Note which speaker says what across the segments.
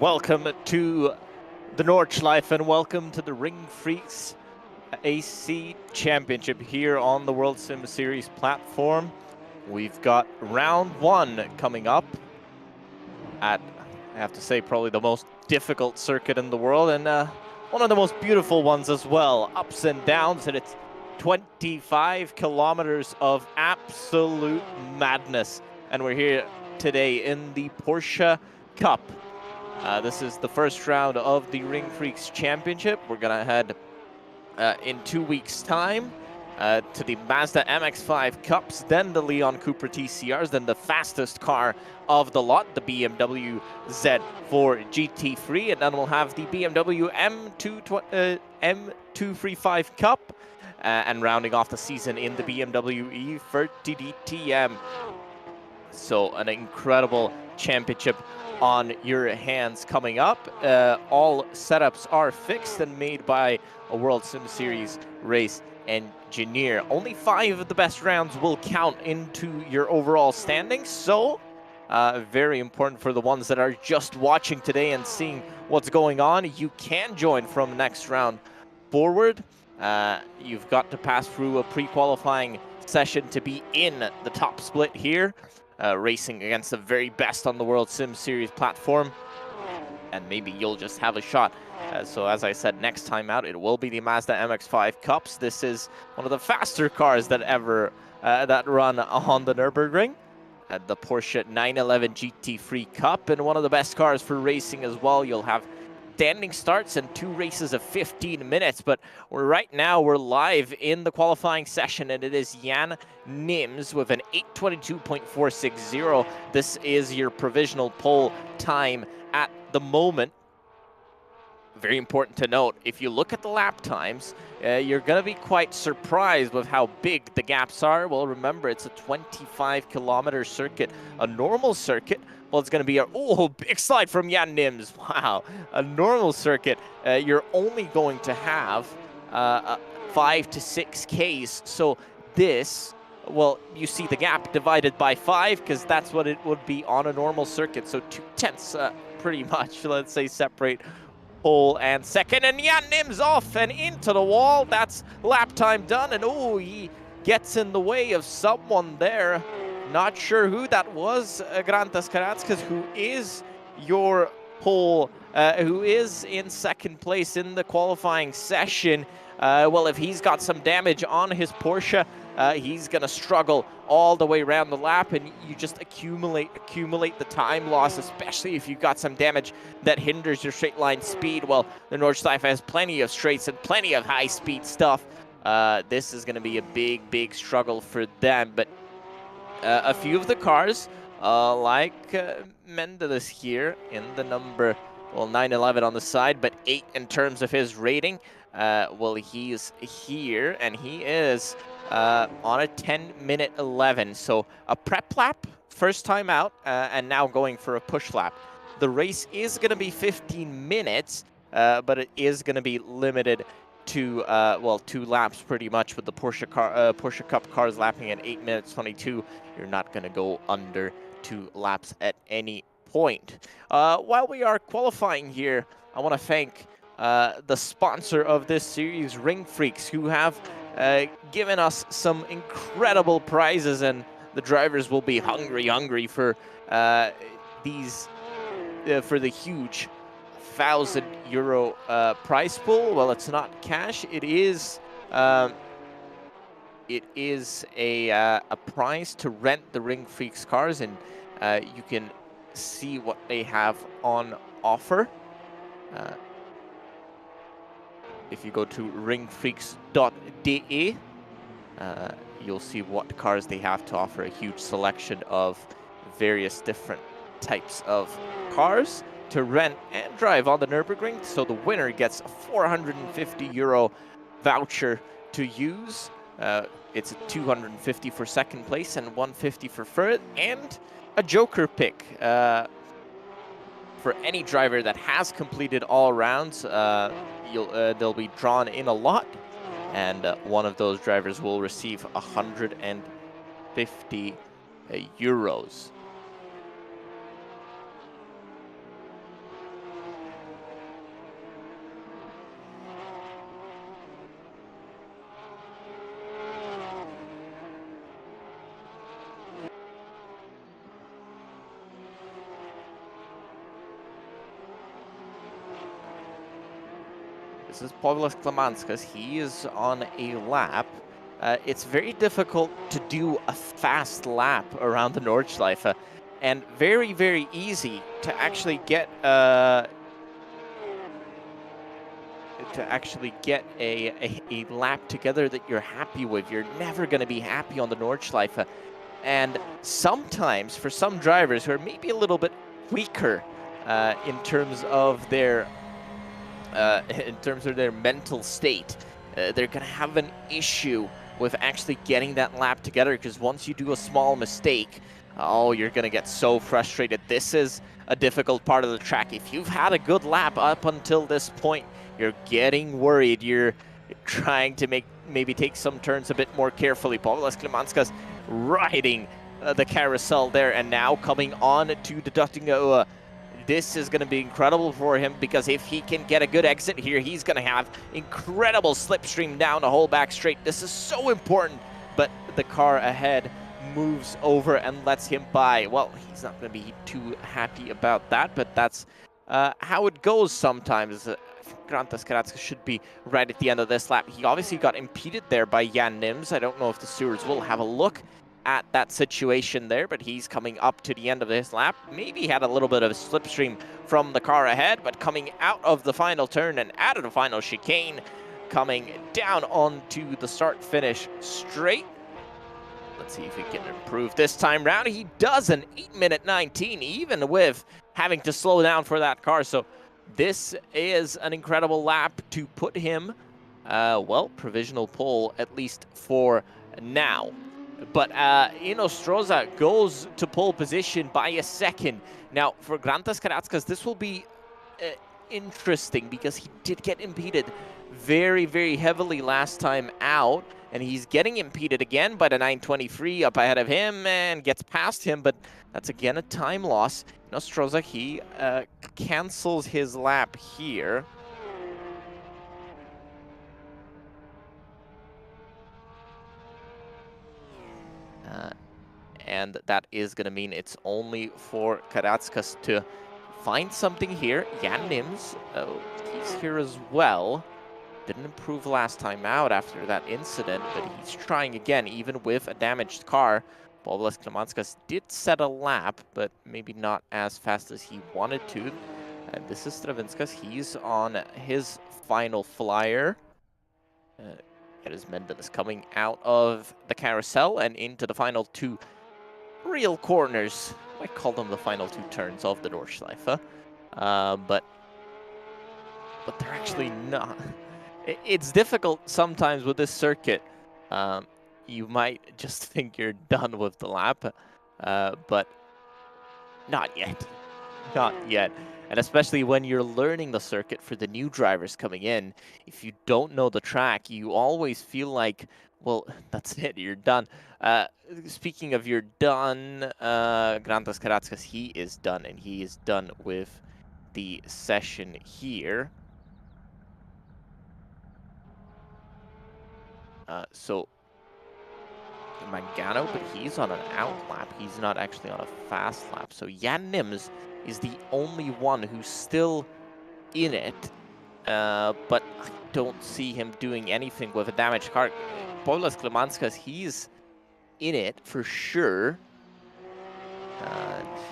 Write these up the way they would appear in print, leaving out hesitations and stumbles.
Speaker 1: Welcome to the Nordschleife and welcome to the RingFreaks AC Championship here on the World Sim Series platform. We've got round one coming up at, I have to say, probably the most difficult circuit in the world and one of the most beautiful ones as well. Ups and downs, and it's 25 kilometers of absolute madness. And we're here today in the Porsche Cup. This is the first round of the RingFreaks Championship. We're gonna head in 2 weeks' time to the Mazda MX-5 Cups, then the Leon Cooper TCRs, then the fastest car of the lot, the BMW Z4 GT3, and then we'll have the BMW M235 Cup, and rounding off the season in the BMW E30 DTM. So an incredible championship on your hands coming up. All setups are fixed and made by a World Sim Series race engineer. Only 5 of the best rounds will count into your overall standings, so very important for the ones that are just watching today and seeing what's going on. You can join from next round forward. You've got to pass through a pre-qualifying session to be in the top split here. Racing against the very best on the World Sim Series platform, and maybe you'll just have a shot. So as I said, next time out it will be the Mazda MX-5 Cups. This is one of the faster cars that ever that run on the Nürburgring. The Porsche 911 GT3 Cup, and one of the best cars for racing as well. You'll have standing starts and 2 races of 15 minutes, but right now we're live in the qualifying session, and it is Jan Nims with an 8:22.460. This is your provisional pole time at the moment. Very important to note, if you look at the lap times, you're going to be quite surprised with how big the gaps are. Well, remember, it's a 25-kilometer circuit. A normal circuit, well, it's going to be a big slide from Jan Nims. Wow, a normal circuit, you're only going to have 5 to 6 Ks. So this, well, you see the gap divided by 5 because that's what it would be on a normal circuit. So 2/10 pretty much, let's say, separate pole and second, and Jan Nims off and into the wall. That's lap time done, and he gets in the way of someone there. Not sure who that was, Grantas Karatskas, who is your pole, who is in second place in the qualifying session. Well, if he's got some damage on his Porsche, he's gonna struggle all the way around the lap, and you just accumulate the time loss, especially if you've got some damage that hinders your straight line speed. Well, the Nordschleife has plenty of straights and plenty of high speed stuff. This is gonna be a big struggle for them, but a few of the cars, like Mendeles here in the number, well, 911 on the side, but 8 in terms of his rating. Well, he's here, and he is on a 10-minute 11. So a prep lap, first time out, and now going for a push lap. The race is going to be 15 minutes, but it is going to be limited to, well, 2 laps pretty much, with the Porsche Cup cars lapping at 8 minutes 22. You're not going to go under 2 laps at any point. While we are qualifying here, I want to thank the sponsor of this series, RingFreaks, who have given us some incredible prizes, and the drivers will be hungry for these for the huge €1,000 prize pool. Well, it's not cash. It is a prize to rent the RingFreaks cars, and you can see what they have on offer. If you go to ringfreaks.de, you'll see what cars they have to offer. A huge selection of various different types of cars to rent and drive on the Nürburgring. So the winner gets a €450 voucher to use. It's 250 for second place and 150 for third, and a joker pick for any driver that has completed all rounds. They'll be drawn in a lot, and one of those drivers will receive €150. This is Povilas Klemanskas. He is on a lap. It's very difficult to do a fast lap around the Nordschleife, and very, very easy to actually get a lap together that you're happy with. You're never going to be happy on the Nordschleife. And sometimes, for some drivers who are maybe a little bit weaker in terms of their mental state, they're going to have an issue with actually getting that lap together, because once you do a small mistake, oh, you're going to get so frustrated. This is a difficult part of the track. If you've had a good lap up until this point, you're getting worried. You're trying to maybe take some turns a bit more carefully. Povilas Klemanskas riding the carousel there, and now coming on to the Duttinga. This is going to be incredible for him, because if he can get a good exit here, he's going to have incredible slipstream down the whole back straight. This is so important, but the car ahead moves over and lets him by. Well, he's not going to be too happy about that, but that's how it goes sometimes. Grantas Karatska should be right at the end of this lap. He obviously got impeded there by Jan Nims. I don't know if the stewards will have a look at that situation there, but he's coming up to the end of his lap. Maybe he had a little bit of a slipstream from the car ahead, but coming out of the final turn and out of the final chicane, coming down onto the start-finish straight. Let's see if he can improve this time round. He does an 8-minute 19, even with having to slow down for that car. So this is an incredible lap to put him, well, provisional pole, at least for now. But Stroza goes to pole position by a second. Now, for Grantas Karatskas, this will be interesting, because he did get impeded very, very heavily last time out. And he's getting impeded again by the 923 up ahead of him and gets past him. But that's again a time loss. Stroza, he cancels his lap here. And that is going to mean it's only for Karatskas to find something here. Jan Nims, he's here as well. Didn't improve last time out after that incident, but he's trying again, even with a damaged car. Povilas Klemanskas did set a lap, but maybe not as fast as he wanted to. And this is Stravinskas. He's on his final flyer. As Mendel is coming out of the carousel and into the final two real corners. I call them the final two turns of the Norschleife. But they're actually not. It's difficult sometimes with this circuit. You might just think you're done with the lap, but not yet. Not yet. And especially when you're learning the circuit for the new drivers coming in, if you don't know the track, you always feel like, well, that's it, you're done. Speaking of you're done, Grantas Karatskas, he is done, and he is done with the session here. So Mangano, but he's on an out lap. He's not actually on a fast lap. So Jan Nims is the only one who's still in it, but I don't see him doing anything with a damaged car. Povilas Klemanskas, he's in it for sure.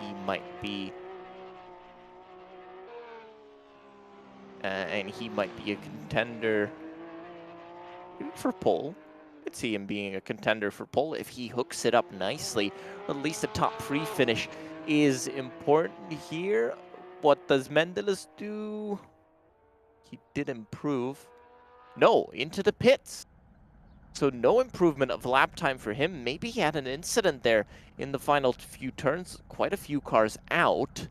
Speaker 1: He might be, and he might be a contender for pole. Could see him being a contender for pole if he hooks it up nicely. Or at least a top 3 finish is important here. What does Mendeles do? He did improve. No, into the pits. So no improvement of lap time for him. Maybe he had an incident there in the final few turns. Quite a few cars out.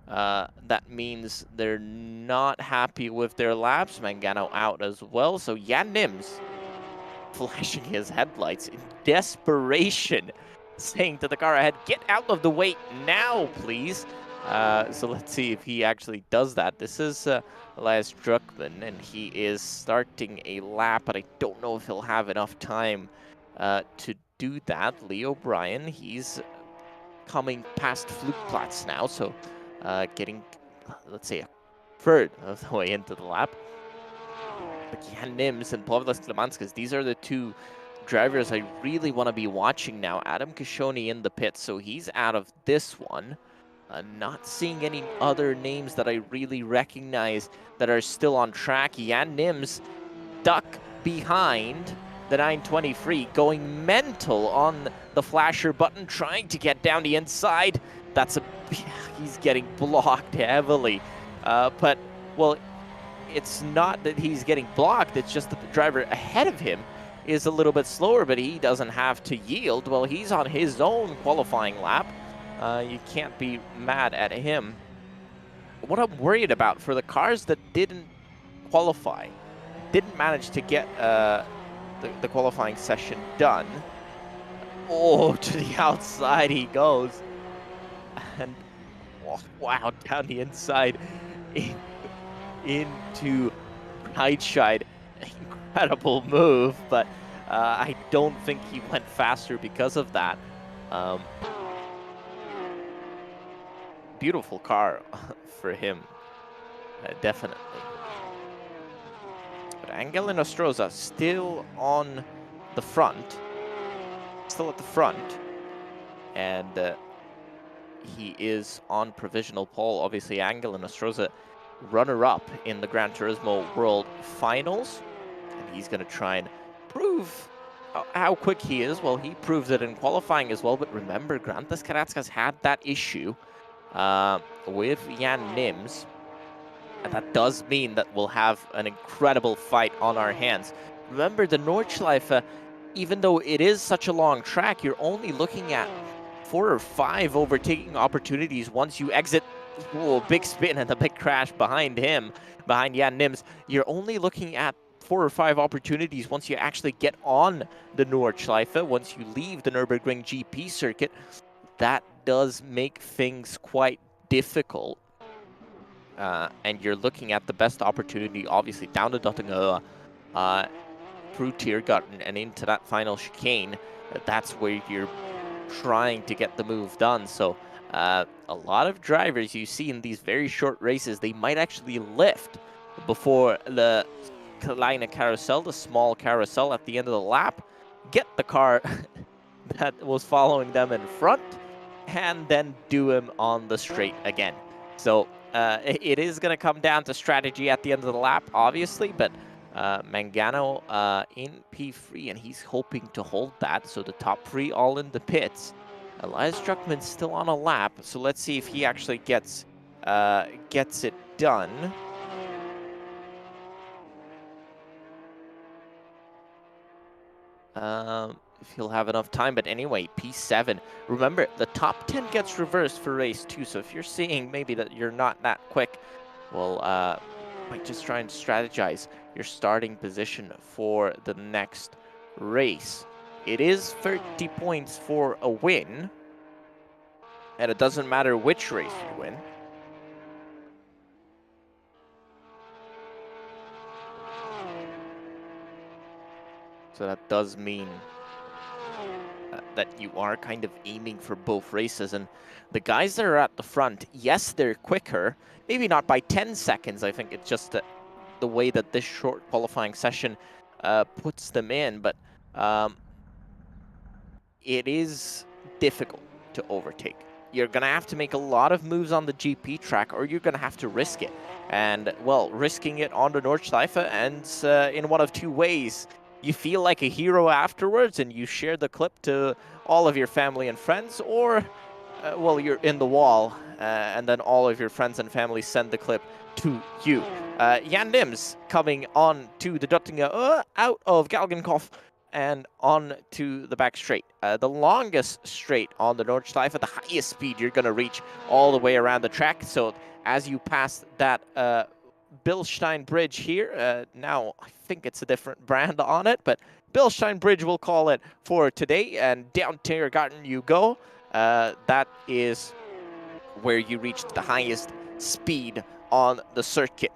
Speaker 1: That means they're not happy with their laps. Mangano out as well. So Jan Nims flashing his headlights in desperation, saying to the car ahead, get out of the way now, please. So let's see if he actually does that. This is Elias Druckmann, and he is starting a lap, but I don't know if he'll have enough time to do that. Leo Bryan, he's coming past Flugplatz now, so getting, let's say, a third of the way into the lap. Jan Nims and Pavlas Klemanskas, these are the two drivers I really want to be watching now. Adam Kashoni in the pits, so he's out of this one. Not seeing any other names that I really recognize that are still on track. Jan Nims stuck behind the 923, going mental on the flasher button, trying to get down the inside. He's getting blocked heavily. But, well, it's not that he's getting blocked, it's just that the driver ahead of him is a little bit slower, but he doesn't have to yield. Well, he's on his own qualifying lap. You can't be mad at him. What I'm worried about for the cars that didn't qualify, didn't manage to get the qualifying session done. Oh, to the outside he goes. And wow, down the inside into right side. Incredible move, but I don't think he went faster because of that. Beautiful car for him, definitely. But Angel Nostroza still on the front, still at the front, and he is on provisional pole. Obviously, Angel Nostroza, runner-up in the Gran Turismo World Finals, and he's going to try and prove how quick he is. Well, he proves it in qualifying as well, but remember, Grantas Karatskas had that issue with Jan Nims, and that does mean that we'll have an incredible fight on our hands. Remember, the Nordschleife, even though it is such a long track, you're only looking at 4 or 5 overtaking opportunities once you exit. Whoa, big spin and a big crash behind him, behind Jan Nims. You're only looking at 4 or 5 opportunities once you actually get on the Nordschleife, once you leave the Nürburgring GP circuit. That does make things quite difficult. And you're looking at the best opportunity, obviously, down to Dottinghoe, through Tiergarten and into that final chicane. That's where you're trying to get the move done. So a lot of drivers you see in these very short races, they might actually lift before the kleine carousel, the small carousel at the end of the lap, get the car that was following them in front, and then do him on the straight again. So it is going to come down to strategy at the end of the lap, obviously, but Mangano in P3, and he's hoping to hold that. So the top 3 all in the pits. Elias Druckmann's still on a lap, so let's see if he actually gets it done. If he'll have enough time, but anyway, P7. Remember, the top 10 gets reversed for race 2, so if you're seeing maybe that you're not that quick, well, might just try and strategize your starting position for the next race. It is 30 points for a win, and it doesn't matter which race you win. So that does mean that you are kind of aiming for both races. And the guys that are at the front, yes, they're quicker, maybe not by 10 seconds. I think it's just the way that this short qualifying session puts them in, but it is difficult to overtake. You're going to have to make a lot of moves on the GP track, or you're going to have to risk it. And, well, risking it on the Nordschleife ends in one of 2 ways. You feel like a hero afterwards and you share the clip to all of your family and friends, or, well, you're in the wall and then all of your friends and family send the clip to you. Jan Nims coming on to the Dottinga out of Galgenkopf and on to the back straight. The longest straight on the Nordschleife, at the highest speed you're going to reach all the way around the track. So as you pass that Bilstein Bridge here, now I think it's a different brand on it, but Bilstein Bridge we'll call it for today, and down Tiergarten you go. That is where you reach the highest speed on the circuit.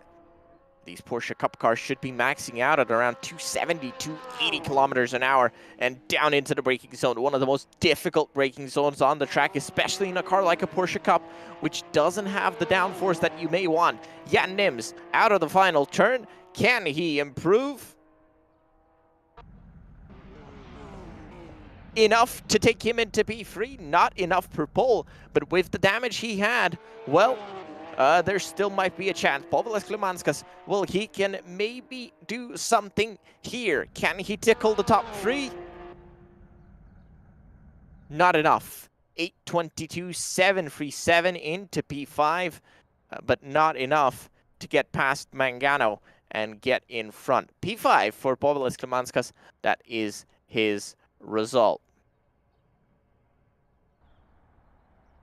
Speaker 1: These Porsche Cup cars should be maxing out at around 270, 280 kilometers an hour and down into the braking zone. One of the most difficult braking zones on the track, especially in a car like a Porsche Cup, which doesn't have the downforce that you may want. Jan Nims out of the final turn, Can he improve? Enough to take him into P3, not enough per pole, but with the damage he had, well, there still might be a chance. Povilas Klimanskas, well, he can maybe do something here. Can he tickle the top 3? Not enough. 822, 737 into P5, but not enough to get past Mangano and get in front. P5 for Povilas Klimanskas, that is his result.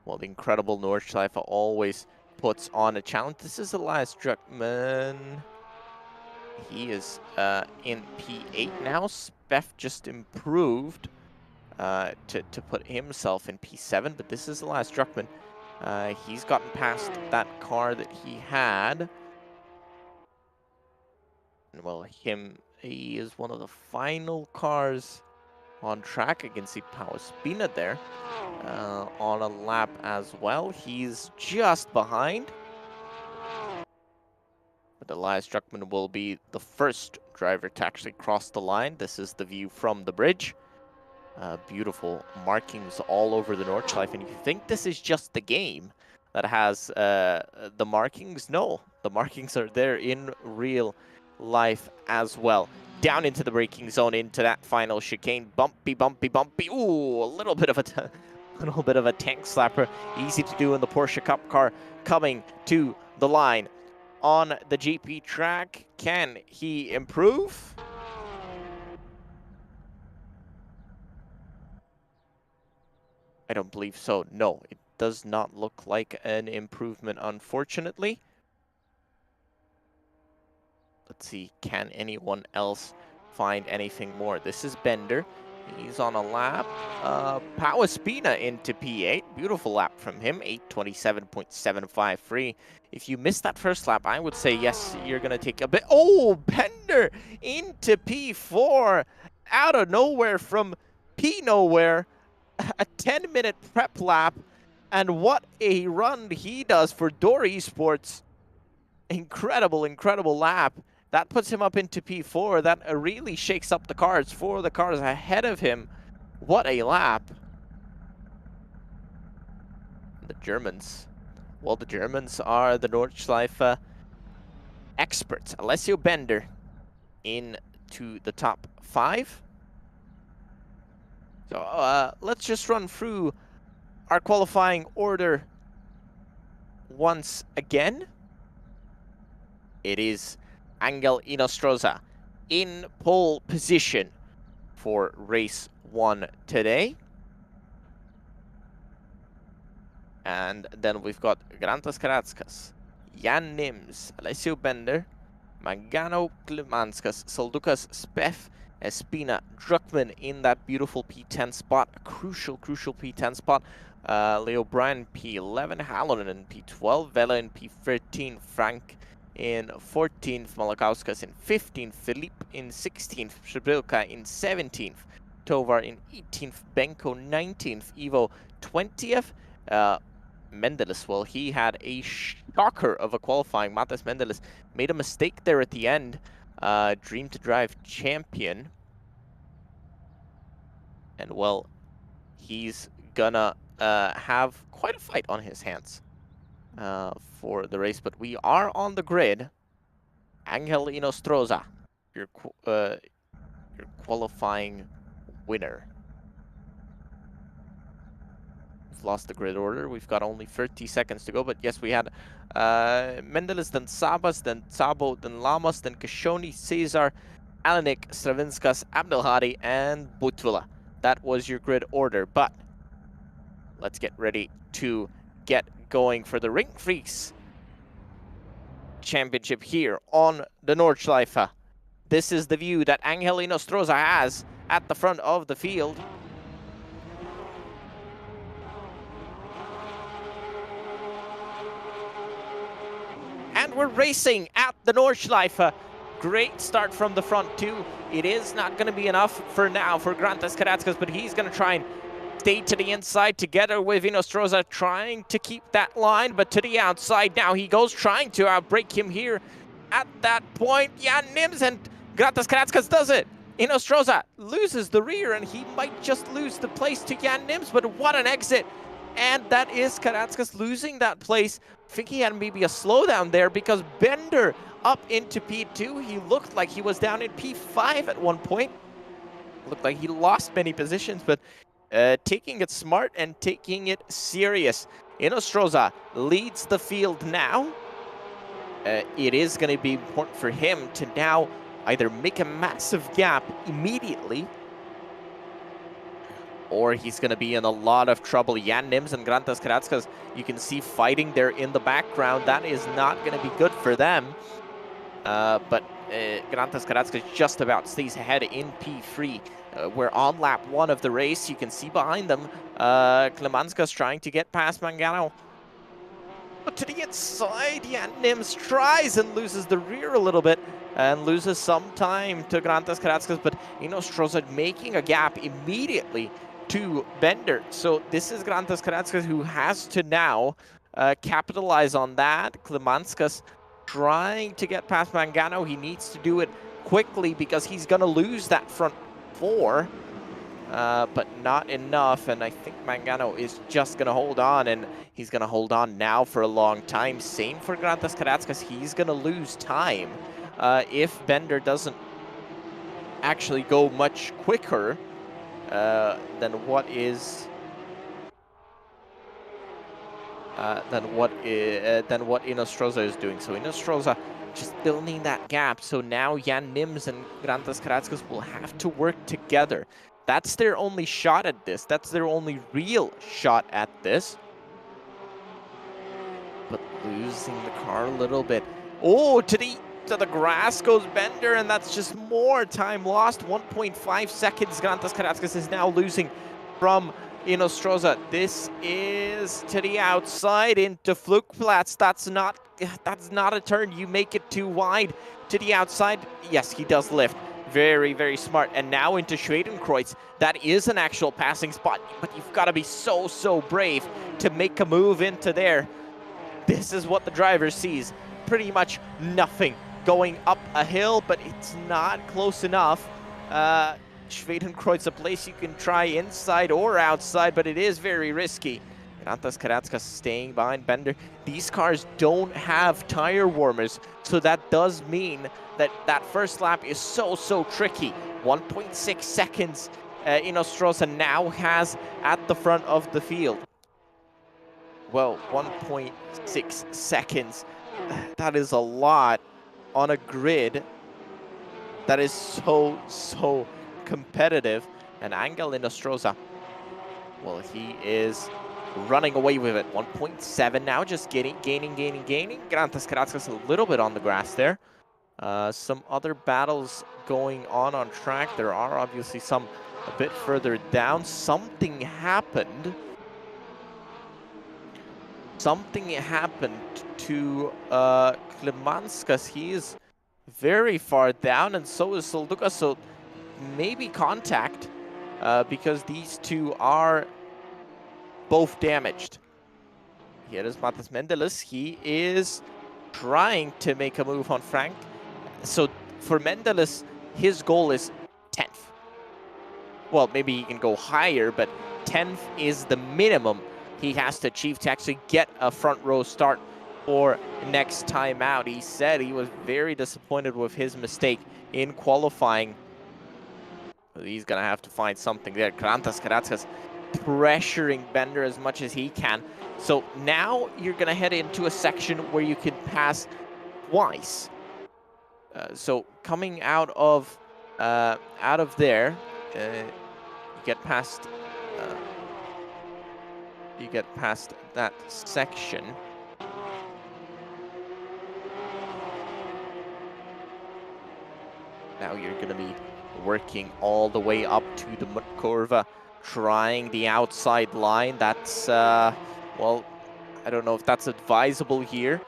Speaker 1: Well, the incredible Nordschleife always puts on a challenge. This is Elias Druckmann. He is in P8 now. Speff just improved to put himself in P7, but this is Elias Druckmann. He's gotten past that car that he had. And well, he is one of the final cars on track. I can see Power Spina there on a lap as well. He's just behind. But Elias Druckmann will be the first driver to actually cross the line. This is the view from the bridge. Beautiful markings all over the Nordschleife. And you think this is just the game that has the markings? No, the markings are there in real life as well. Down into the braking zone, into that final chicane. Bumpy, bumpy, bumpy. Ooh, a little bit of a tank slapper. Easy to do in the Porsche Cup car coming to the line on the GP track. Can he improve? I don't believe so. No, it does not look like an improvement, unfortunately. Let's see, can anyone else find anything more? This is Bender. He's on a lap. Power Spina into P8. Beautiful lap from him. 827.753. If you missed that first lap, I would say yes, you're going to take a bit. Oh, Bender into P4. Out of nowhere from P nowhere. A 10-minute prep lap. And what a run he does for Door Esports. Incredible, incredible lap. That puts him up into P4. That really shakes up the cards for the cars ahead of him. What a lap. The Germans. Well, the Germans are the Nordschleife experts. Alessio Bender into the top 5. So let's just run through our qualifying order once again. It is Angel Inostroza in pole position for race 1 today. And then we've got Grantas Karatskas, Jan Nims, Alessio Bender, Mangano Klimanskas, Soldukas, Speff, Espina, Druckmann in that beautiful P10 spot, a crucial P10 spot. Leo Bryan P11, Halonen in P12, Vela in P13, Frank in 14th, Malakauskas in 15th, Philippe in 16th, Przybylka in 17th, Tovar in 18th, Benko 19th, Ivo 20th, Mendeles, well, he had a shocker of a qualifying. Matas Mendeles made a mistake there at the end. Dream to Drive champion. And, well, he's gonna have quite a fight on his hands for the race. But we are on the grid. Angel Inostroza, your qualifying winner. We've lost the grid order. We've got only 30 seconds to go. But yes, we had Mendeles, then Sabas, then Sabo, then Lamas, then Kashoni, Cesar, Alanik, Stravinskas, Abdelhadi, and Butvila. That was your grid order. But let's get ready to get going for the RingFreaks Championship here on the Nordschleife. This is the view that Angel Inostroza has at the front of the field. And we're racing at the Nordschleife. Great start from the front too. It is not going to be enough for now for Grantas Karatskas, but he's going to try and stay to the inside together with Inostroza, trying to keep that line, but to the outside now he goes, trying to outbrake him here. at that point. Jan Nims and Grantas Karatskas does it. Inostroza loses the rear, and he might just lose the place to Jan Nims, but what an exit. And that is Karatskas losing that place. I think he had maybe a slowdown there because Bender up into P2. He looked like he was down in P5 at one point. Looked like he lost many positions, but taking it smart and taking it serious. Inostroza leads the field now. It is going to be important for him to now either make a massive gap immediately, or he's going to be in a lot of trouble. Jan Nims and Grantas Karatskas, you can see fighting there in the background. That is not going to be good for them. But Grantas Karatskas just about stays ahead in P3. We're on lap 1 of the race. You can see behind them, Klemanskas trying to get past Mangano. But to the inside, Jan Nims tries and loses the rear a little bit and loses some time to Grantas Karatskas, but Inostroza making a gap immediately to Bender. So this is Grantas Karatskas who has to now capitalize on that. Klemanskas trying to get past Mangano. He needs to do it quickly because he's going to lose that front 4. But not enough, and I think Mangano is just going to hold on, and he's going to hold on now for a long time. Same for Grantas Karatskas. He's going to lose time if Bender doesn't actually go much quicker than what Inostroza is doing. So Inostroza just filling that gap. So now Jan Nims and Grantas Karatskas will have to work together. That's their only shot at this. That's their only real shot at this. But losing the car a little bit. Oh, to the grass goes Bender, and that's just more time lost. 1.5 seconds. Grantas Karatskas is now losing from Inostroza. This is to the outside into Flugplatz. That's not a turn. You make it too wide. To the outside. Yes, he does lift. Very, very smart. And now into Schwedenkreuz. That is an actual passing spot, but you've got to be so, so brave to make a move into there. This is what the driver sees. Pretty much nothing going up a hill, but it's not close enough. Schwedenkreuz, a place you can try inside or outside, but it is very risky. Grantas Karatskas staying behind Bender. These cars don't have tire warmers, so that does mean that that first lap is so, so tricky. 1.6 seconds Inostroza now has at the front of the field. Well, 1.6 seconds. That is a lot on a grid that is so, so competitive. And Angel Inostroza, well, he is running away with it. 1.7 now, just gaining. Grantas Karatskas a little bit on the grass there. Some other battles going on track. There are obviously some a bit further down. Something happened. Something happened to Klemanskas. He is very far down, and so is Solduka. So maybe contact because these two are both damaged. Here is Matas Mendeles. He is trying to make a move on Frank. So for Mendeles, his goal is 10th. Well, maybe he can go higher, but 10th is the minimum he has to achieve to actually get a front row start for next time out. He said he was very disappointed with his mistake in qualifying. But he's going to have to find something there. Grantas Karatskas pressuring Bender as much as he can. So now you're going to head into a section where you can pass twice. So coming out of there, you get past that section. Now you're going to be working all the way up to the mud curve, trying the outside line. That's, well, I don't know if that's advisable here.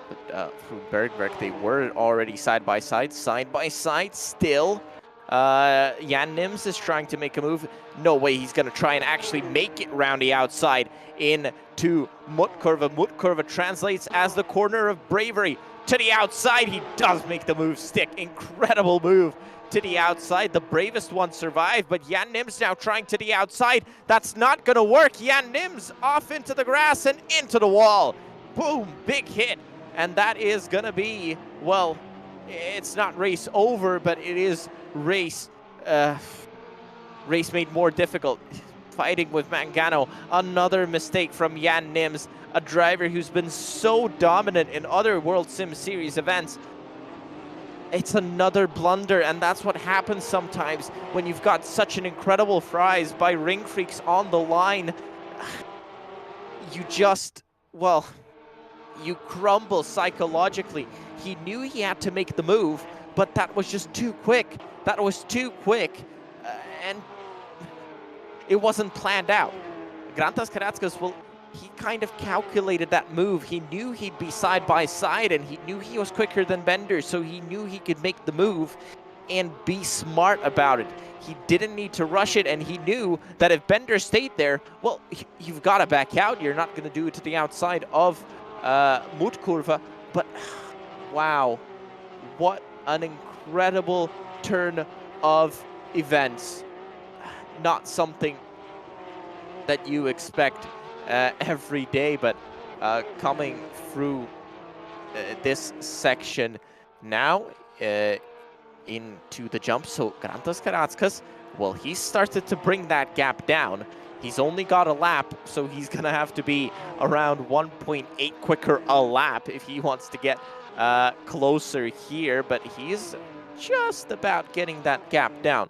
Speaker 1: But through Bergwerk, they were already side by side still. Jan Nims is trying to make a move. No way he's going to try and actually make it round the outside into Mutkurva. Mutkurva translates as the corner of bravery. to the outside. He does make the move stick. Incredible move to the outside. The bravest one survived, but Jan Nims now trying to the outside. That's not going to work. Jan Nims off into the grass and into the wall. Boom, big hit. And that is going to be, well, it's not race over, but it is race made more difficult. Fighting with Mangano. Another mistake from Jan Nims, a driver who's been so dominant in other World Sim Series events. It's another blunder, and that's what happens sometimes when you've got such an incredible prize by RingFreaks on the line. You just, well, you crumble psychologically. He knew he had to make the move, but that was just too quick. That was too quick, and it wasn't planned out. Grantas Karatskas, well, he kind of calculated that move. He knew he'd be side by side, and he knew he was quicker than Bender, so he knew he could make the move and be smart about it. He didn't need to rush it, and he knew that if Bender stayed there, well, you've got to back out. You're not going to do it to the outside of Mutkurva, but wow, what an incredible turn of events. Not something that you expect every day, but coming through this section now into the jump. So Grantas Karatskas, well, he started to bring that gap down. He's only got a lap, so he's gonna have to be around 1.8 quicker a lap if he wants to get closer here, but he's just about getting that gap down.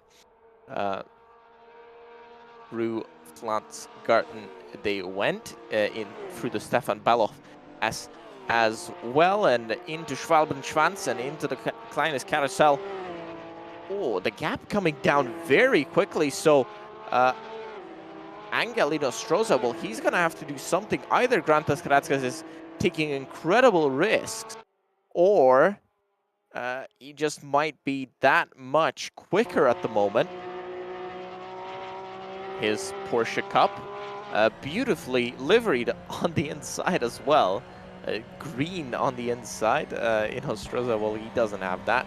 Speaker 1: Through Flansgarten they went in through the Stefan Baloff as well, and into Schwalbenschwanz and into the Kleines Carousel. Oh, the gap coming down very quickly, so Angelino Stroza, well, he's gonna have to do something. Either Grantas Karatskas is taking incredible risks, or he just might be that much quicker at the moment. His Porsche Cup, beautifully liveried on the inside as well. Green on the inside. In Ostroza, well, he doesn't have that.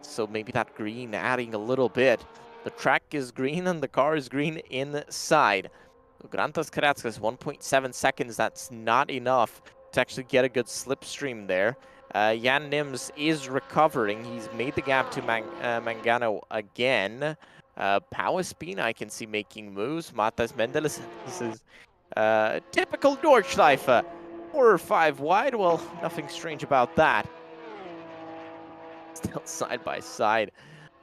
Speaker 1: So maybe that green adding a little bit. The track is green and the car is green inside. Grantas Karatskas, 1.7 seconds. That's not enough to actually get a good slipstream there. Jan Nims is recovering. He's made the gap to Mangano again. Power Spina I can see making moves. Matas Mendeles, this is typical Nordschleife. 4 or 5 wide, well, nothing strange about that. Still side by side.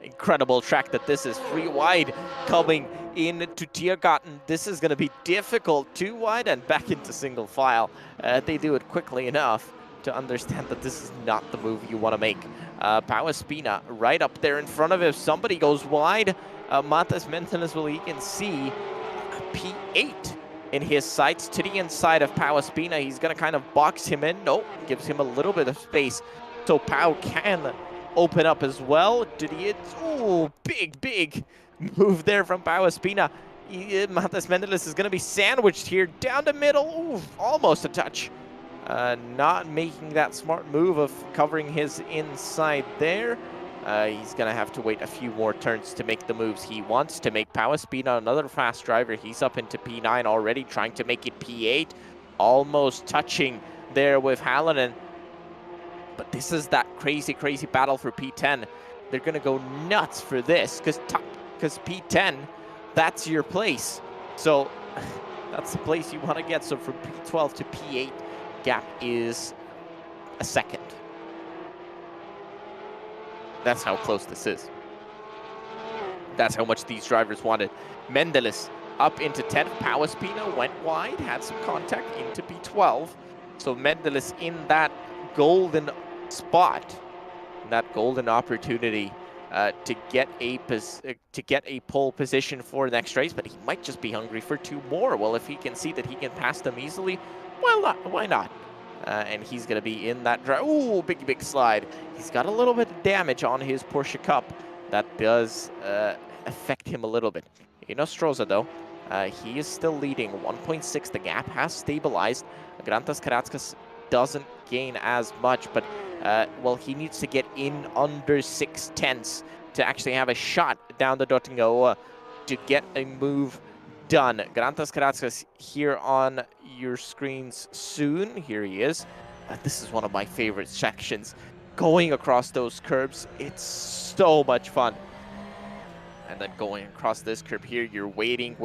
Speaker 1: Incredible track that this is. 3 wide coming into Tiergarten. This is going to be difficult. 2 wide and back into single file. They do it quickly enough to understand that this is not the move you want to make. Power Spina right up there in front of him. Somebody goes wide. Matas Menteles, well, he can see P8 in his sights to the inside of Power Spina. He's going to kind of box him in. Nope, gives him a little bit of space. So Pau can open up as well. Did he? Oh, big move there from Power Spina. Matas Mendeles is going to be sandwiched here down the middle. Ooh, almost a touch. Not making that smart move of covering his inside there. He's going to have to wait a few more turns to make the moves he wants to make. Power Spina, another fast driver. He's up into P9 already, trying to make it P8. Almost touching there with Hallinan. But this is that crazy battle for P10. They're going to go nuts for this because P10, that's your place. So that's the place you want to get. So from P12 to P8, gap is a second. That's how close this is. That's how much these drivers wanted. Mendeles up into 10th. Power Spina went wide, had some contact into P12. So Mendeles in that golden spot, that golden opportunity to get a pole position for the next race, but he might just be hungry for 2 more. Well, if he can see that he can pass them easily, well, why not? And he's going to be in that drive. Ooh, big slide. He's got a little bit of damage on his Porsche Cup. That does affect him a little bit. In Ostroza, though, he is still leading 1.6. The gap has stabilized. Grantas Karatskas doesn't gain as much, but well, he needs to get in under 6/10 to actually have a shot down the Dortingoa to get a move done. Grantas Karatskas here on your screens soon. Here he is. This is one of my favorite sections. Going across those curbs, it's so much fun. And then going across this curb here, you're waiting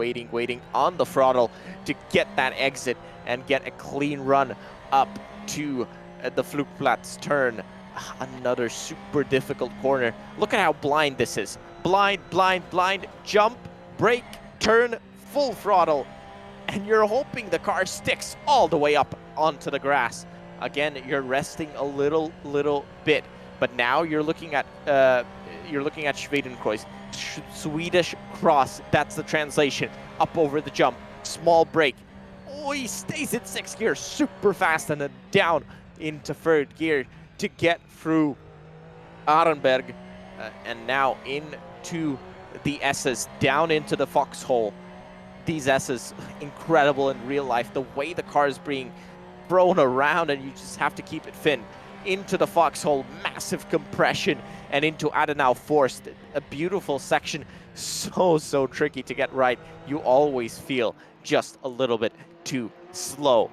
Speaker 1: on the throttle to get that exit and get a clean run up to the Flugplatz turn. Another super difficult corner. Look at how blind this is. Blind, jump, brake, turn, full throttle. And you're hoping the car sticks all the way up onto the grass. Again, you're resting a little bit. But now you're looking at Schwedenkreuz. Swedish cross, that's the translation. Up over the jump, small brake. Oh, he stays in 6th gear, super fast, and then down into 3rd gear to get through Arenberg. And now into the S's, down into the foxhole. These S's, incredible in real life. The way the car is being thrown around, and you just have to keep it thin. Into the foxhole, massive compression, and into Adenau Forst. A beautiful section, so tricky to get right. You always feel just a little bit too slow.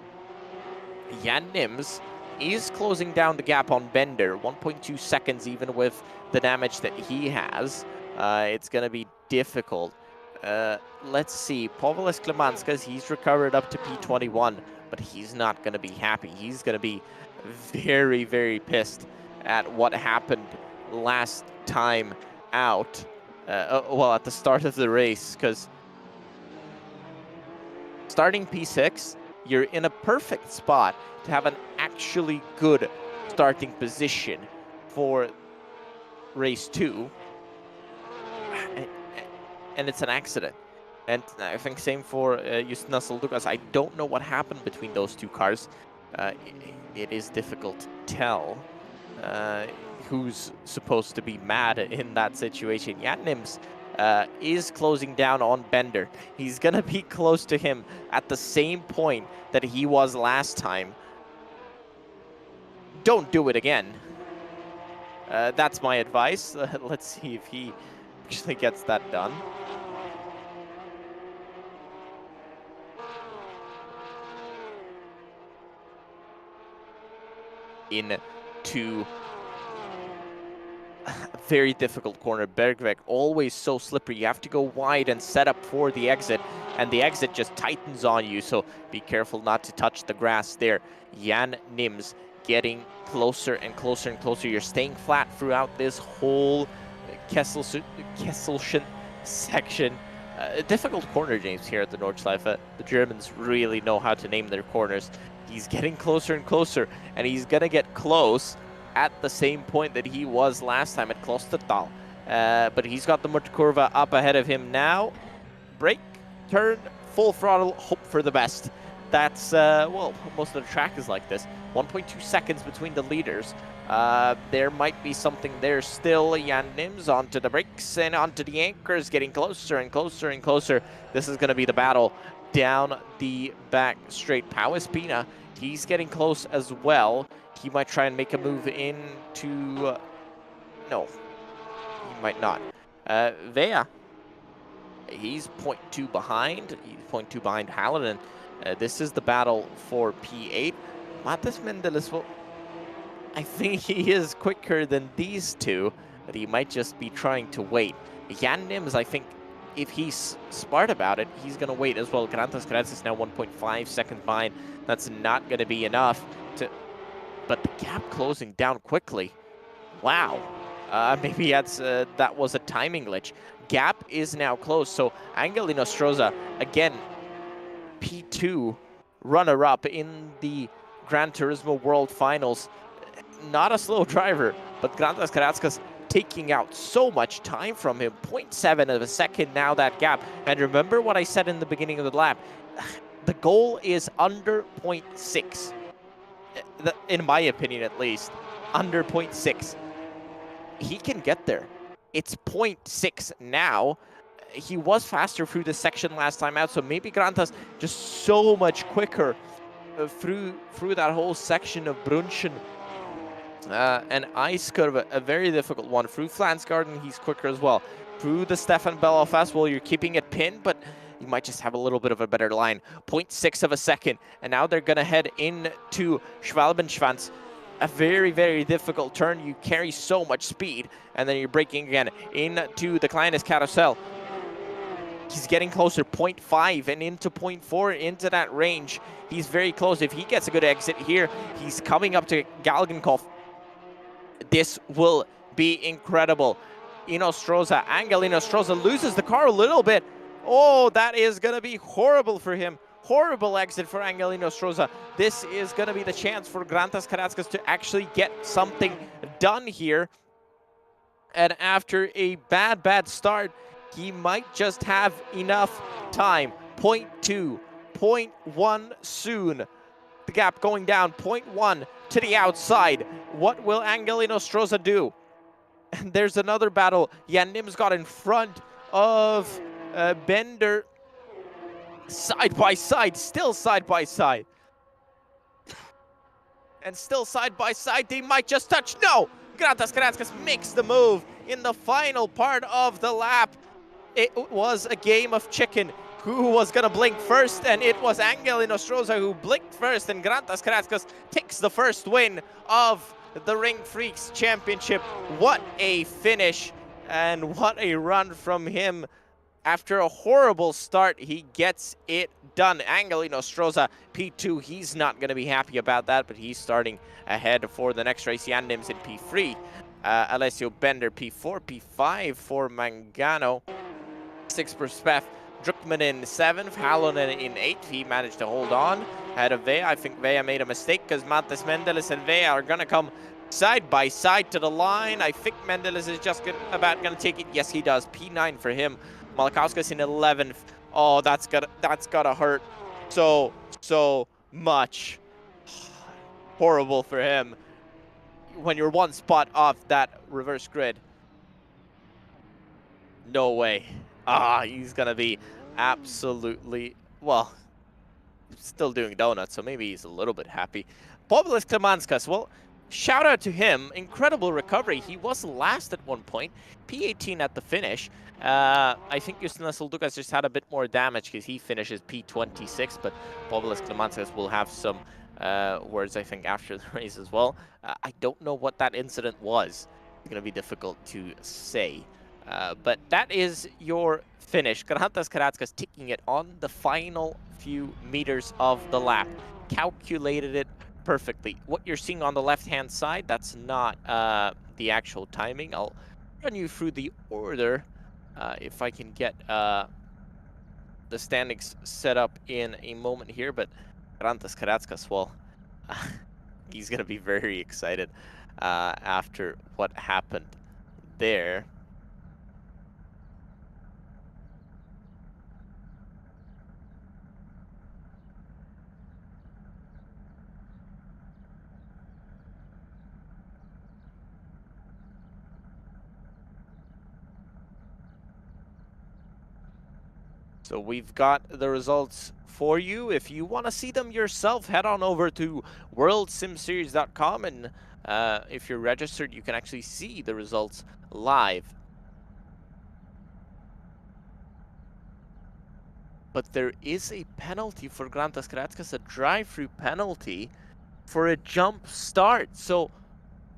Speaker 1: Jan Nims is closing down the gap on Bender, 1.2 seconds even with the damage that he has. It's going to be difficult. Let's see, Povilas Klemanskas, he's recovered up to P21, but he's not going to be happy. He's going to be very pissed at what happened last time out. Well, at the start of the race, because starting P6, you're in a perfect spot to have an actually good starting position for race 2. And it's an accident. And I think same for Justinas Lucas. I don't know what happened between those two cars. It is difficult to tell who's supposed to be mad in that situation. Jan Nims is closing down on Bender. He's going to be close to him at the same point that he was last time. Don't do it again. That's my advice. Let's see if he actually gets that done. Into a very difficult corner. Bergweg, always so slippery. You have to go wide and set up for the exit, and the exit just tightens on you, so be careful not to touch the grass there. Jan Nims getting closer and closer. You're staying flat throughout this whole Kesselchen section. A difficult corner, James, here at the Nordschleife. The Germans really know how to name their corners. He's getting closer and closer, and he's going to get close at the same point that he was last time at Klostertal. But he's got the Murtkurva up ahead of him now. Brake, turn, full throttle, hope for the best. That's, well, most of the track is like this. 1.2 seconds between the leaders. There might be something there still. Jan Nims onto the brakes and onto the anchors, getting closer and closer. This is going to be the battle down the back straight. Pau Espina, he's getting close as well. He might try and make a move into... no, he might not. Vea, he's 0.2 behind. He's 0.2 behind Hallinan. This is the battle for P8. Matas Mendeles, well, I think he is quicker than these two, but he might just be trying to wait. Jan Nims, I think, if he's smart about it, he's going to wait as well. Grantas Kretz is now 1.5 seconds behind. That's not going to be enough to... But the gap closing down quickly. Wow. Maybe that's, that was a timing glitch. Gap is now closed. So Angelino Stroza, again, P2 runner-up in the Gran Turismo World Finals. Not a slow driver, but Grantas Karatskas taking out so much time from him. 0.7 of a second now, that gap. And remember what I said in the beginning of the lap. The goal is under 0.6. In my opinion, at least. Under 0.6. He can get there. It's 0.6 now. He was faster through the section last time out, so maybe Grantas just so much quicker through that whole section of Brunchen. And ice curve, a very difficult one. Through Flansgarden, he's quicker as well. Through the Stefan Bellow fastball, you're keeping it pinned, but you might just have a little bit of a better line. 0.6 of a second, and now they're gonna head into Schwalbenschwanz. A very, very difficult turn. You carry so much speed, and then you're braking again into the Kleines Carousel. He's getting closer, 0.5 and into 0.4, into that range. He's very close. If he gets a good exit here, he's coming up to Galgenkopf. This will be incredible. Angel Inostroza loses the car a little bit. Oh, that is going to be horrible for him. Horrible exit for Angel Inostroza. This is going to be the chance for Grantas Karatskas to actually get something done here. And after a bad start, he might just have enough time. 0.2, 0.1 soon. The gap going down, 0.1 to the outside. What will Angel Inostroza do? And there's another battle. Jan Nims got in front of Bender. Side by side, still side by side. And still side by side, they might just touch. No! Grantas Karatskas makes the move in the final part of the lap. It was a game of chicken. Who was going to blink first? And it was Angel Inostroza who blinked first. And Grantas Karatskas takes the first win of the RingFreaks Championship. What a finish and what a run from him. After a horrible start, he gets it done. Angel Inostroza, P2, he's not going to be happy about that, but he's starting ahead for the next race. Jan Nims in P3. Alessio Bender, P4, P5 for Mangano. 6 for Spef. Druckmann in 7th, Halonen in 8th. He managed to hold on ahead of Vea. I think Vea made a mistake because Mattes Mendeles and Vea are going to come side by side to the line. I think Mendeles is just about going to take it. Yes, he does. P9 for him. Malakauskas in 11th. Oh, that's gotta hurt so much. Horrible for him when you're one spot off that reverse grid. No way. He's gonna be absolutely, well, still doing donuts, so maybe he's a little bit happy. Povilas Klemanskas, well, shout out to him. Incredible recovery. He was last at one point. P18 at the finish. I think Justinas Soldukas just had a bit more damage because he finishes P26, but Povilas Klemanskas will have some words, I think, after the race as well. I don't know what that incident was. It's going to be difficult to say. But that is your finish. Grantas Karatskas taking it on the final few meters of the lap. Calculated it perfectly. What you're seeing on the left-hand side, that's not the actual timing. I'll run you through the order if I can get the standings set up in a moment here. But Grantas Karatskas, well, he's going to be very excited after what happened there. So we've got the results for you. If you want to see them yourself, head on over to worldsimseries.com, and if you're registered, you can actually see the results live. But there is a penalty for Grantas Karatskas, a drive-through penalty for a jump start. So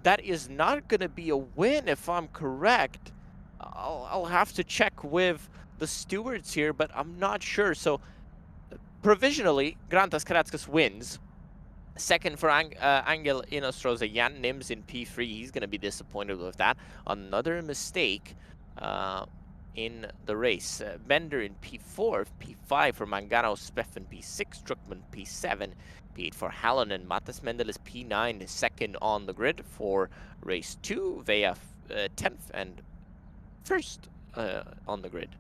Speaker 1: that is not going to be a win if I'm correct. I'll have to check with the stewards here, but I'm not sure. So provisionally, Grantas Karatskas wins. Second for Angel Inostroza, Jan Nims in P3. He's going to be disappointed with that. Another mistake in the race. Bender in P4, P5 for Mangano, Speffen P6, Druckmann P7, P8 for Halonen, Mattes Mendeles P9, second on the grid for race 2, Vea 10th and first on the grid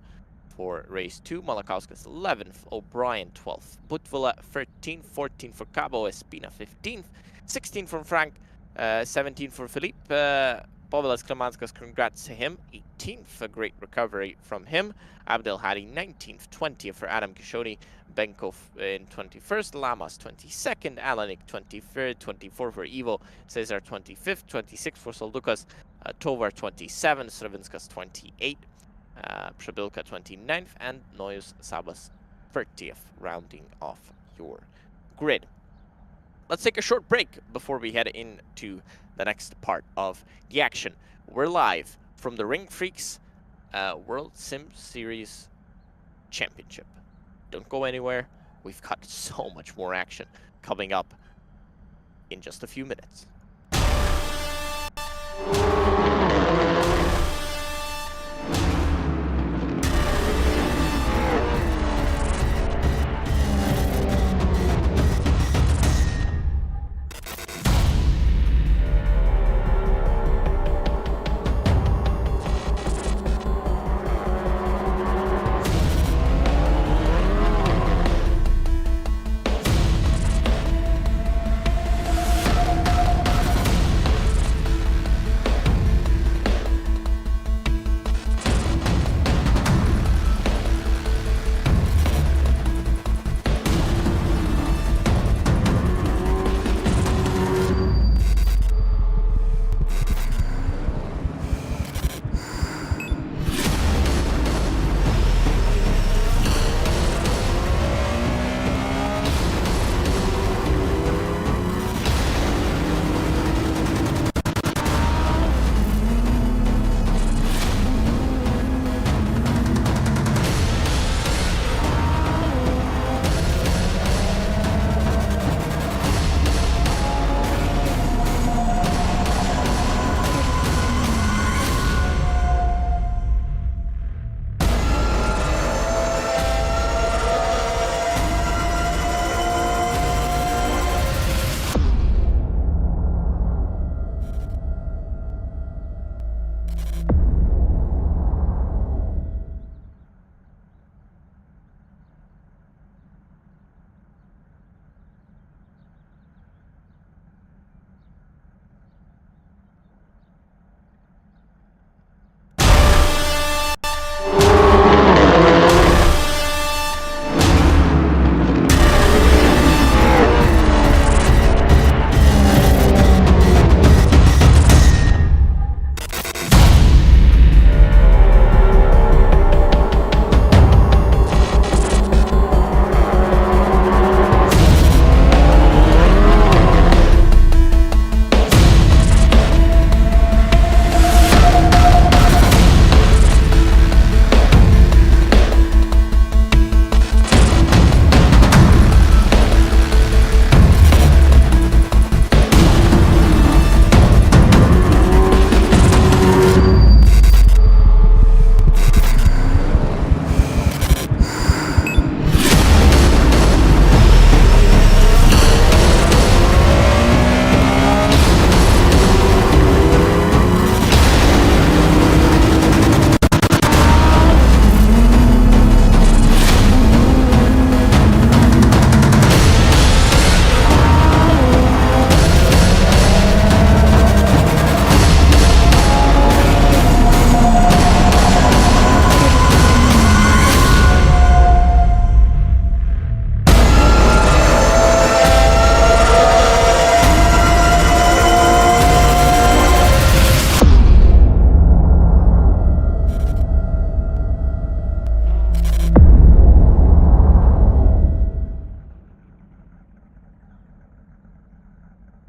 Speaker 1: for race 2, Malakauskas 11th, O'Brien 12th, Butvola 13th, 14th for Cabo Espina 15th, 16th from Frank, 17th for Philippe, Povilas Klemanskas, congrats to him. 18th, a great recovery from him. Abdel Hadi 19th, 20th for Adam Kishoni. Benkov in 21st, Lamas 22nd, Alanik 23rd, 24th for Ivo, Cesar 25th, 26th for Soldukas, Tovar 27th, Sravinskas 28th, Przebilka 29th, and Noyes Sabas 30th, rounding off your grid. Let's take a short break before we head into the next part of the action. We're live from the RingFreaks World Sim Series Championship. Don't go anywhere. We've got so much more action coming up in just a few minutes.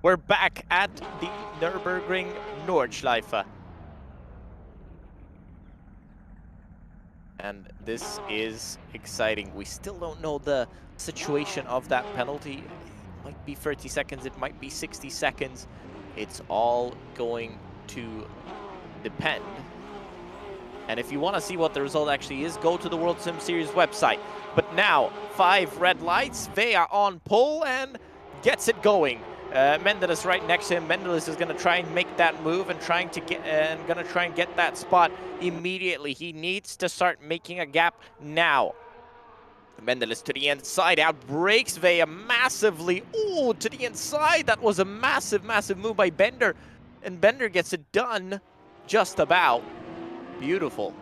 Speaker 1: We're back at the Nürburgring Nordschleife. And this is exciting. We still don't know the situation of that penalty. It might be 30 seconds, it might be 60 seconds. It's all going to depend. And if you want to see what the result actually is, go to the World Sim Series website. But now, 5 red lights, Vea on pole and gets it going. Mendeles right next to him. Mendeles is going to try and make that move and trying to get that spot immediately. He needs to start making a gap now. Mendeles to the inside, outbreaks Vea massively. Ooh, to the inside. That was a massive, massive move by Bender. And Bender gets it done. just about. Beautiful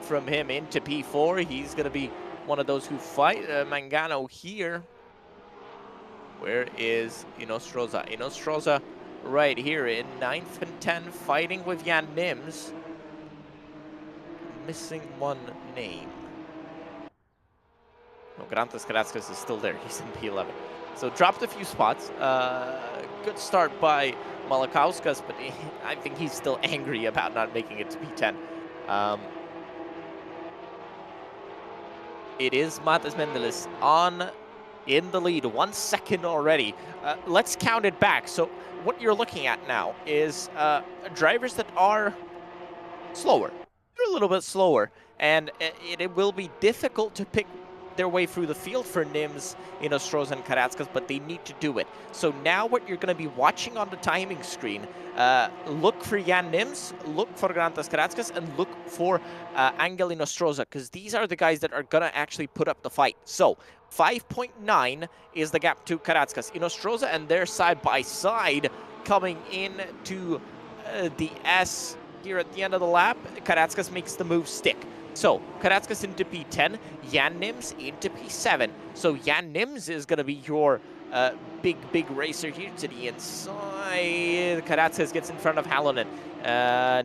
Speaker 1: from him into P4. He's going to be one of those who fight Mangano here. Where is Inostroza? Inostroza right here in 9th and 10, fighting with Jan Nims. Missing one name. No, Grantas Carrascas is still there. He's in P11. So dropped a few spots. Good start by Malakauskas, but I think he's still angry about not making it to P10. It is Matas Mendeles in the lead, 1 second already. Let's count it back. So what you're looking at now is drivers that are slower. They're a little bit slower, and it will be difficult to pick their way through the field for Nims, Inostroza, and Karatskas, but they need to do it. So now what you're going to be watching on the timing screen, look for Jan Nims, look for Grantas Karatskas, and look for Angel Inostroza, because these are the guys that are going to actually put up the fight. So 5.9 is the gap to Karatskas. Inostroza and they're side by side coming in to the S here at the end of the lap. Karatskas makes the move stick. So, Karatskas into P10, Jan Nims into P7. So, Jan Nims is going to be your big racer here to the inside. Karatskas gets in front of Halonen.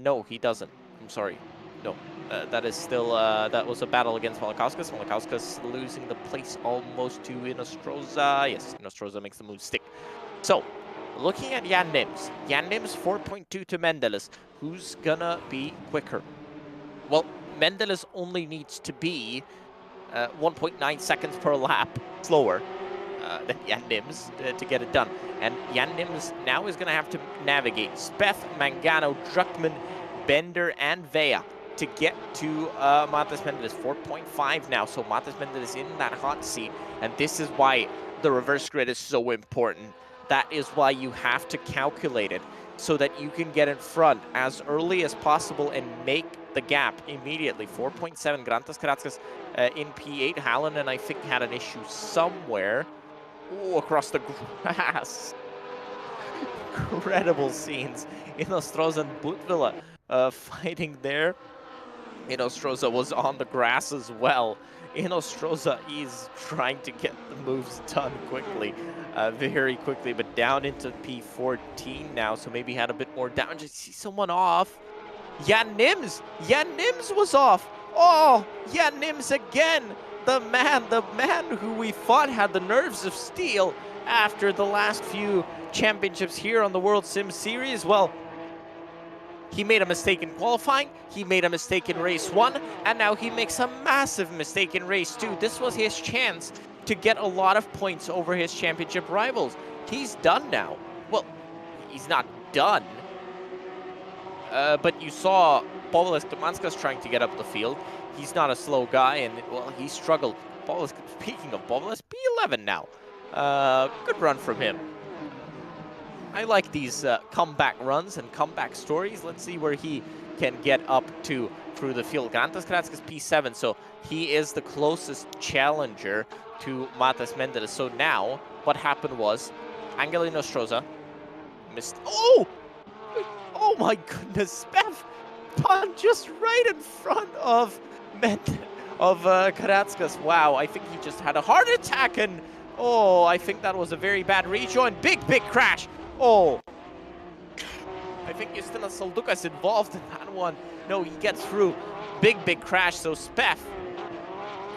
Speaker 1: No, he doesn't. I'm sorry. No, that is still, that was a battle against Malakauskas. Malakauskas losing the place almost to Inostroza. Yes, Inostroza makes the move stick. So, looking at Jan Nims. Jan Nims 4.2 to Mendeles. Who's gonna be quicker? Well, Mendeles only needs to be 1.9 seconds per lap slower than Jan Nims to get it done. And Jan Nims now is going to have to navigate Speth, Mangano, Druckmann, Bender, and Vea to get to Matas Mendeles. 4.5 now, so Matas Mendeles in that hot seat. And this is why the reverse grid is so important. That is why you have to calculate it so that you can get in front as early as possible and make the gap immediately. 4.7, Grantas Karatskas in P8. Halonen, I think, had an issue somewhere. Oh, across the grass. Incredible scenes. Inostroza and Butvilla fighting there. Inostroza was on the grass as well. Inostroza is trying to get the moves done quickly, very quickly, but down into P14 now, so maybe had a bit more down. Just see someone off. Jan Nims! Jan Nims was off! Oh, Jan Nims again! The man who we thought had the nerves of steel after the last few championships here on the World Sim Series. Well, he made a mistake in qualifying, he made a mistake in race 1, and now he makes a massive mistake in race 2. This was his chance to get a lot of points over his championship rivals. He's done now. Well, he's not done. But you saw Povilas Domanskas trying to get up the field. He's not a slow guy, and, well, he struggled. Povilas, speaking of Povilas, P11 now. Good run from him. I like these comeback runs and comeback stories. Let's see where he can get up to through the field. Grantas Karatskas P7, so he is the closest challenger to Matas Mendeles. So now, what happened was, Angel Inostroza missed. Oh! Oh my goodness, Spev spun just right in front of Karatskas. Wow, I think he just had a heart attack, and oh, I think that was a very bad rejoin. Big crash. Oh, I think Justinas Saldukas involved in that one. No, he gets through. Big crash, so Spev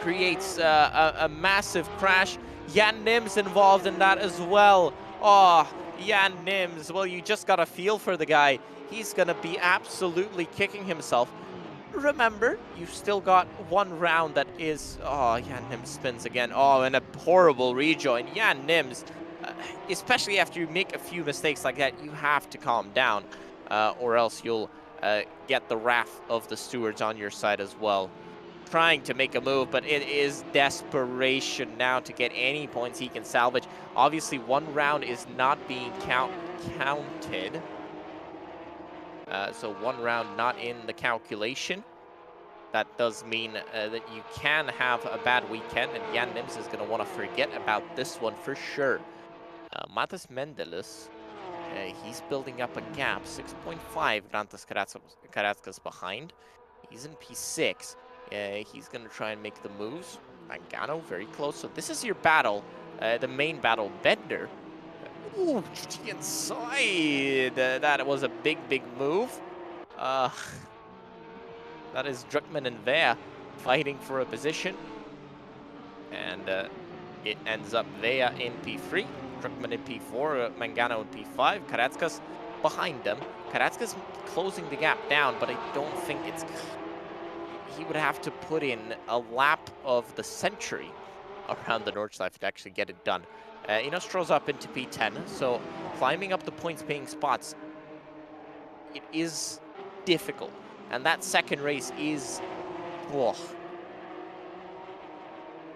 Speaker 1: creates a massive crash. Jan Nims involved in that as well. Oh, Jan Nims, well, you just got a feel for the guy. He's going to be absolutely kicking himself. Remember, you've still got one round that is... Oh, Jan Nims spins again. Oh, and a horrible rejoin. Jan Nims, especially after you make a few mistakes like that, you have to calm down, or else you'll get the wrath of the stewards on your side as well. Trying to make a move, but it is desperation now to get any points he can salvage. Obviously, one round is not being counted. So one round not in the calculation. That does mean that you can have a bad weekend, and Jan Nims is going to want to forget about this one for sure. Matas Mendeles He's building up a gap, 6.5. Grantas Carrasco's behind. He's in P6. He's going to try and make the moves. Mangano very close. So this is your battle, the main battle. Bender. Ooh, GT inside. That was a big move. That is Druckmann and Vea fighting for a position. And it ends up Vea in P3, Druckmann in P4, Mangano in P5, Carrasco's behind them. Carrasco's closing the gap down, but I don't think it's... He would have to put in a lap of the century around the Nordschleife to actually get it done. Nostroza up into P10, so climbing up the points-paying spots, it is difficult. And that second race is...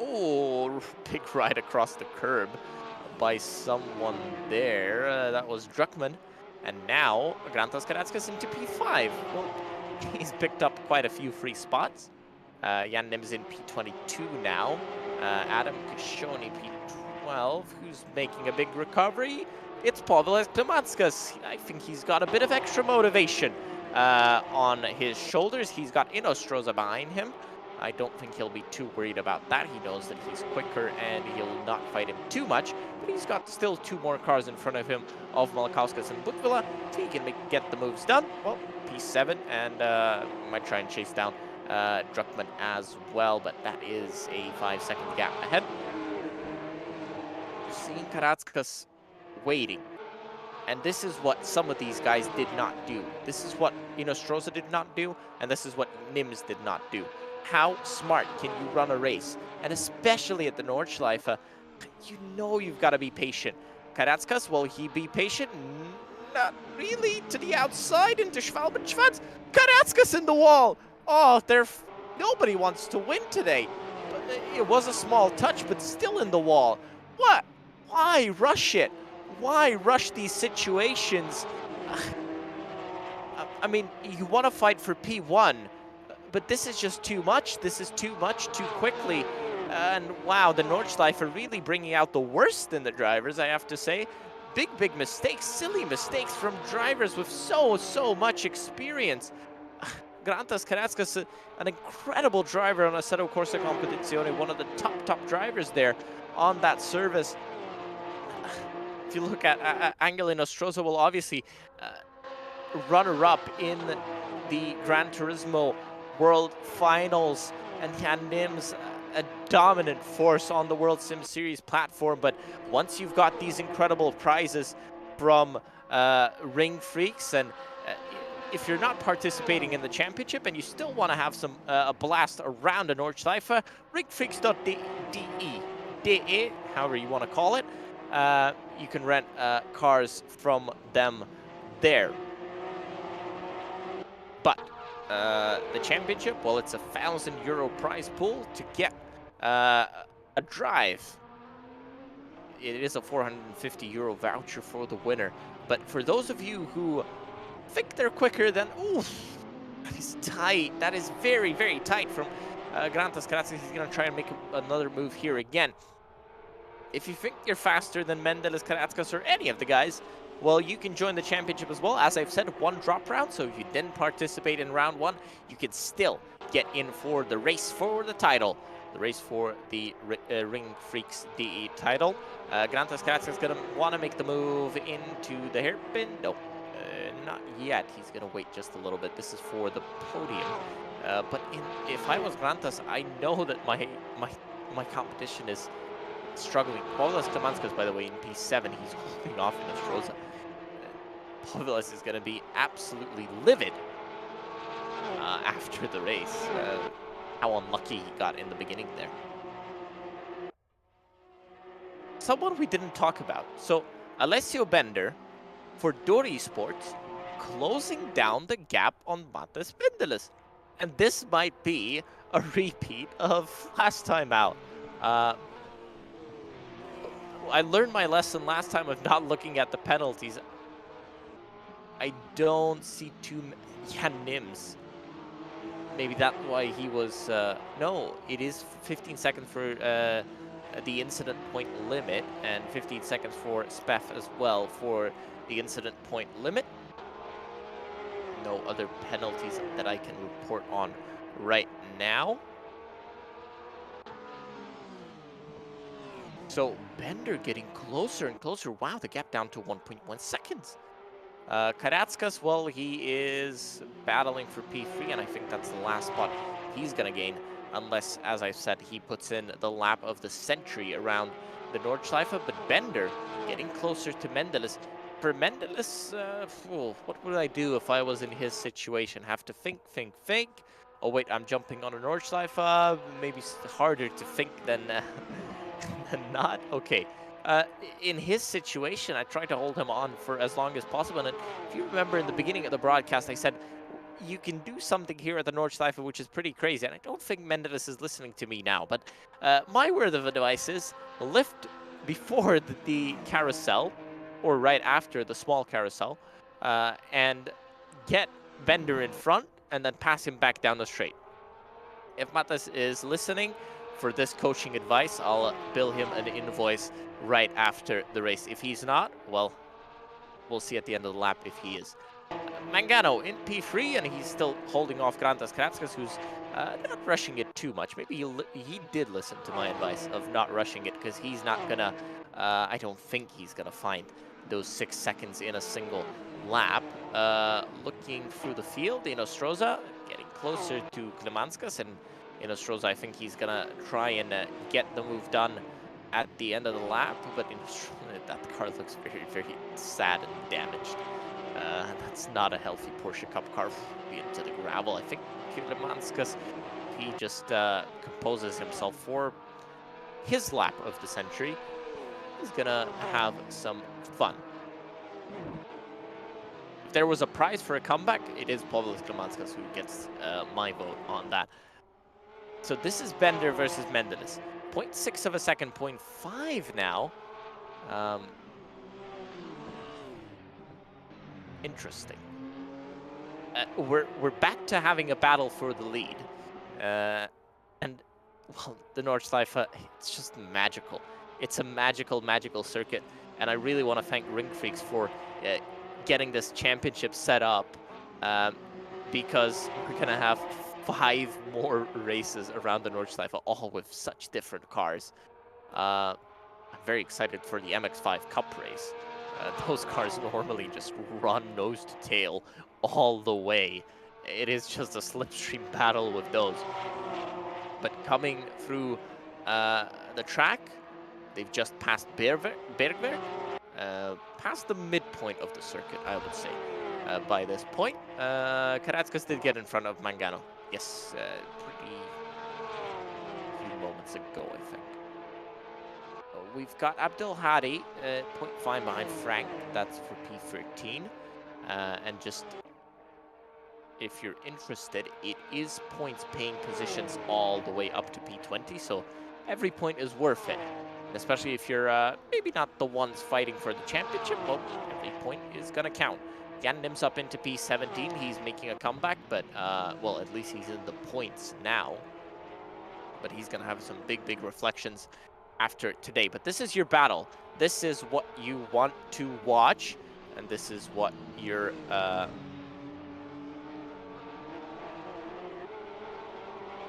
Speaker 1: Oh, big ride across the curb by someone there. That was Druckmann. And now, Grantas Carrasco's into P5. Well, he's picked up quite a few free spots. Jan Nim's in P22 now. Adam Kashoni P12, who's making a big recovery. It's Povilas Klimanskas. I think he's got a bit of extra motivation on his shoulders. He's got Inostroza behind him. I don't think he'll be too worried about that. He knows that he's quicker and he'll not fight him too much. But he's got still 2 more cars in front of him of Malakauskas and Butvila. He can get the moves done. Well, P7 and might try and chase down Druckmann as well. But that is a 5-second gap ahead. Seeing Carrascos waiting. And this is what some of these guys did not do. This is what Inostroza did not do. And this is what Nims did not do. How smart can you run a race? And especially at the Nordschleife, you know you've got to be patient. Carrascos, will he be patient? Not really. To the outside into Schwalbenschwanz. Carrascos in the wall. Oh, nobody wants to win today. But it was a small touch, but still in the wall. What? Why rush it? Why rush these situations? I mean, you want to fight for P1. But this is just too much. This is too much too quickly. And wow, the Nordschleife are really bringing out the worst in the drivers, I have to say. Big mistakes, silly mistakes from drivers with so much experience. Grantas Carrascos, an incredible driver on Assetto Corsa Competizione, one of the top drivers there on that service. If you look at Angel Inostroza, will obviously runner-up in the Gran Turismo World Finals, and Jan Nims, a dominant force on the World Sim Series platform. But once you've got these incredible prizes from RingFreaks, and if you're not participating in the championship and you still want to have some a blast around a Nordschleife, ringfreaks.de, however you want to call it, you can rent cars from them there. But the championship, well, it's a €1,000 prize pool to get a drive. It is a €450 voucher for the winner. But for those of you who think they're quicker than... Ooh, that is tight. That is very tight from Grantas Carrascos. He's going to try and make another move here again. If you think you're faster than Mendeles, Carrascos, or any of the guys, well, you can join the championship as well. As I've said, 1 drop round, so if you didn't participate in round 1, you can still get in for the race for the title. The race for the RingFreaks DE title. Grantas Carrascos is going to want to make the move into the hairpin. Nope, not yet. He's going to wait just a little bit. This is for the podium. But if I was Grantas, I know that my competition is struggling. Povilas Klimanskas, by the way, in P7, he's holding off in Nostroza. Povilas is going to be absolutely livid after the race. How unlucky he got in the beginning there. Someone we didn't talk about. So, Alessio Bender for Dori Esports closing down the gap on Matas Mendeles. And this might be a repeat of last time out. I learned my lesson last time of not looking at the penalties. I don't see too many. Jan Nims. Maybe that's why he was... no, it is 15 seconds for the incident point limit, and 15 seconds for Speff as well for the incident point limit. No other penalties that I can report on right now. So Bender getting closer and closer. Wow, the gap down to 1.1 seconds. Karatskas, well, he is battling for P3, and I think that's the last spot he's going to gain, unless, as I said, he puts in the lap of the century around the Nordschleife. But Bender getting closer to Mendeles. For Mendeles, what would I do if I was in his situation? Have to think. Oh, wait, I'm jumping on a Nordschleife. Maybe it's harder to think than, than not. Okay. In his situation, I tried to hold him on for as long as possible. And if you remember in the beginning of the broadcast, I said, you can do something here at the Nordschleife, which is pretty crazy. And I don't think Mendeles is listening to me now. But my word of advice is lift before the carousel, or right after the small carousel, and get Bender in front, and then pass him back down the straight. If Matas is listening, for this coaching advice, I'll bill him an invoice right after the race. If he's not, well, we'll see at the end of the lap if he is. Mangano in P3, and he's still holding off Grantas Kratskas, who's not rushing it too much. Maybe he did listen to my advice of not rushing it, because he's not gonna, I don't think he's gonna find those 6 seconds in a single lap. Looking through the field, Nostroza getting closer to Klemanskas, and Nostroza, I think he's gonna try and get the move done at the end of the lap, but that car looks very, very sad and damaged. That's not a healthy Porsche Cup car into the gravel. I think Klemanskas, he just composes himself for his lap of the century. He's gonna have some fun. If there was a prize for a comeback, it is Pavlos Klemanskas who gets my vote on that. So this is Bender versus Mendeles. 0.6 of a second, 0.5 now. Interesting. We're back to having a battle for the lead. And, well, the Nordschleife, it's just magical. It's a magical, magical circuit. And I really want to thank RingFreaks for getting this championship set up, because we're going to have 5 more races around the Nordschleife, all with such different cars. I'm very excited for the MX5 Cup race. Those cars normally just run nose to tail all the way. It is just a slipstream battle with those. But coming through the track, they've just passed Bergwerk, past the midpoint of the circuit, I would say, by this point. Karatskas did get in front of Mangano. Yes, pretty few moments ago, I think. We've got Abdel Hadi, 0.5 behind Frank. That's for P13. And just, if you're interested, it is points paying positions all the way up to P20. So every point is worth it. And especially if you're maybe not the ones fighting for the championship, well, every point is going to count. Jan Nims up into P17. He's making a comeback, but, well, at least he's in the points now. But he's going to have some big, big reflections after today. But this is your battle. This is what you want to watch, and this is what you're...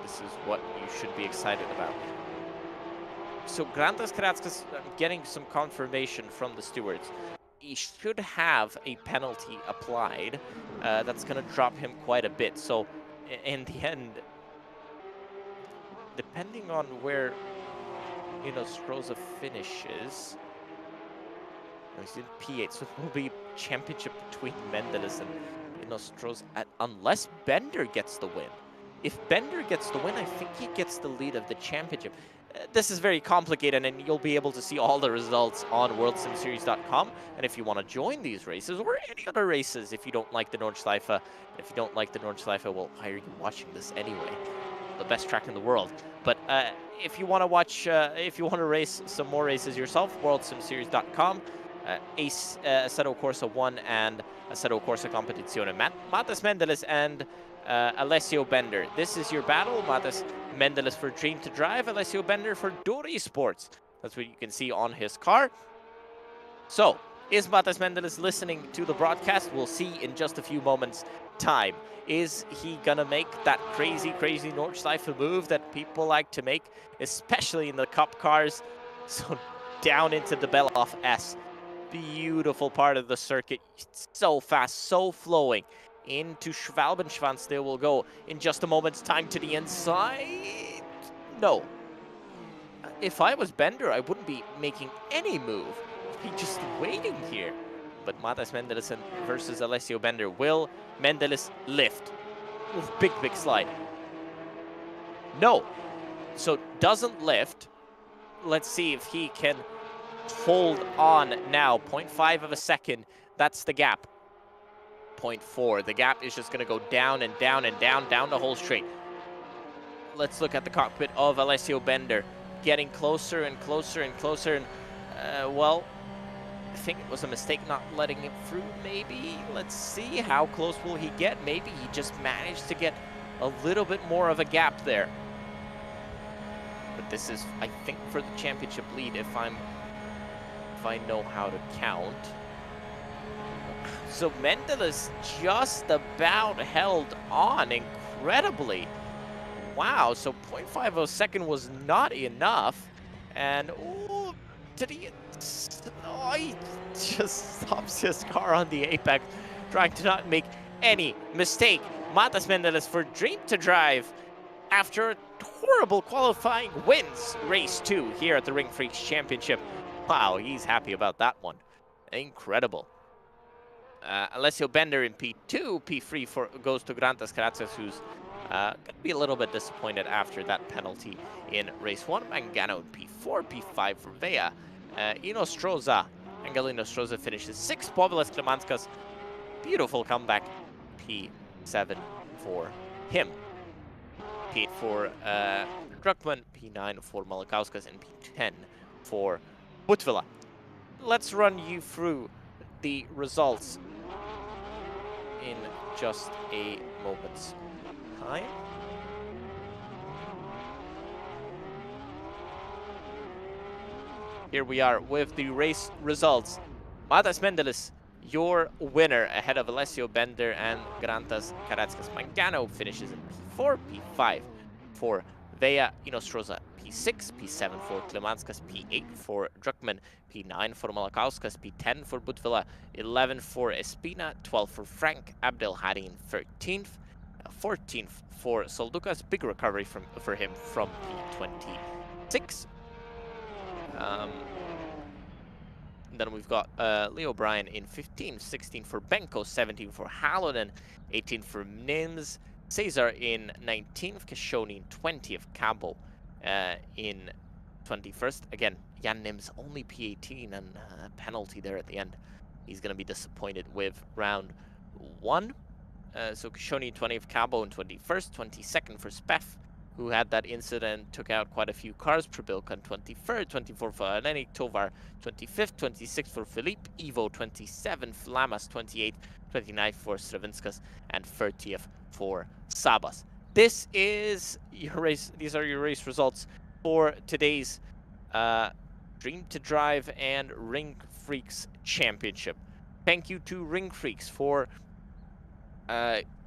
Speaker 1: this is what you should be excited about. So Grantas Karatskas getting some confirmation from the stewards. He should have a penalty applied that's going to drop him quite a bit. So in the end, depending on where Stroza finishes, he's in P8, so it will be championship between Mendeles and Stroza, unless Bender gets the win. If Bender gets the win, I think he gets the lead of the championship. This is very complicated, and you'll be able to see all the results on worldsimseries.com. And if you want to join these races, or any other races, if you don't like the Nordschleife, if you don't like the Nordschleife, well, why are you watching this anyway? The best track in the world. But if you want to watch, if you want to race some more races yourself, worldsimseries.com. Assetto Corsa 1 and Assetto Corsa Competizione. Matas Mendeles and Alessio Bender. This is your battle. Matas Mendeles for Dream to Drive, Alessio Bender for Door Esports. That's what you can see on his car. So, is Matas Mendeles listening to the broadcast? We'll see in just a few moments' time. Is he gonna make that crazy Nordschleife move that people like to make, especially in the Cup cars? So, down into the Beloff S. Beautiful part of the circuit. It's so fast, so flowing. Into Schwalbenschwanz they will go in just a moment's time to the inside. No. If I was Bender, I wouldn't be making any move. I'd be just waiting here. But Matas Mendeles versus Alessio Bender. Will Mendeles lift? Oof, big slide. No. So doesn't lift. Let's see if he can hold on now. 0.5 of a second. That's the gap. 0.4. The gap is just going to go down and down and down the whole straight. Let's look at the cockpit of Alessio Bender. Getting closer and closer and closer. And, well, I think it was a mistake not letting him through, maybe. Let's see. How close will he get? Maybe he just managed to get a little bit more of a gap there. But this is, I think, for the championship lead, if I know how to count. So Mendeles just about held on incredibly. Wow, so 0.5 of a second was not enough. And, oh, he just stops his car on the apex, trying to not make any mistake. Matas Mendeles for Dream to Drive after horrible qualifying wins race 2 here at the RingFreaks Championship. Wow, he's happy about that one. Incredible. Alessio Bender in P2, P3 goes to Grantas Karatsas, who's going to be a little bit disappointed after that penalty in race 1. Mangano in P4, P5 for Vea. Inostroza, Angelino Stroza finishes 6th. Povilas Klemanskas, beautiful comeback. P7 for him. P8 for Druckmann, P9 for Malakauskas, and P10 for Butvila. Let's run you through the results in just a moment's time. Here we are with the race results. Matas Mendeles, your winner, ahead of Alessio Bender and Grantas Karatskas. Mangano finishes in P4, P5 for Vea. Inostroza P6, P7 for Klemanskas, P8 for Druckmann, P9 for Malakauskas, P10 for Butvila, 11 for Espina, 12 for Frank Abdelhadi in 13th, 14th for Soldukas. Big recovery for him from P26. Then we've got Leo Bryan in 15th, 16 for Benko, 17 for Halonen, 18 for Nims, Cesar in 19th, Kashoni in 20th, Cabo in 21st. Again, Jan Nims only P18 and a penalty there at the end. He's going to be disappointed with round 1. So Kashoni in 20th, Cabo in 21st, 22nd for Speff, who had that incident, took out quite a few cars. Prebilka in 23rd, 24th for Alenik, Tovar 25th, 26th for Philippe, Evo 27th, Lamas 28th, 29th for Stravinskas, and 30th for Sabas. This is your race. These are your race results for today's Dream to Drive and RingFreaks Championship. Thank you to RingFreaks for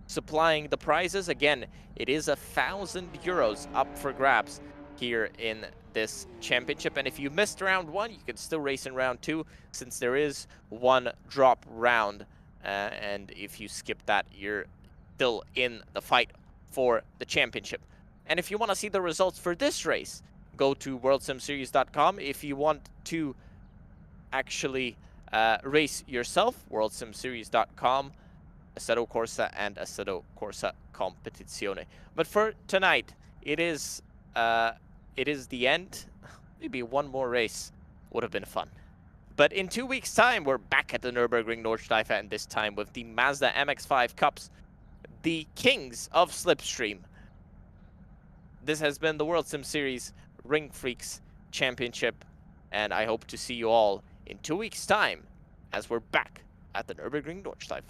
Speaker 1: supplying the prizes. Again, it is 1,000 euros up for grabs here in this championship. And if you missed round 1, you can still race in round 2, since there is one drop round. And if you skip that, you're still in the fight for the championship. And if you want to see the results for this race, go to worldsimseries.com. If you want to actually race yourself, worldsimseries.com, Assetto Corsa and Assetto Corsa Competizione. But for tonight, it is the end. Maybe one more race would have been fun. But in 2 weeks' time, we're back at the Nürburgring Nordschleife, and this time with the Mazda MX-5 Cups, the kings of Slipstream. This has been the World Sim Series RingFreaks Championship, and I hope to see you all in 2 weeks' time as we're back at the Nürburgring Nordschleife.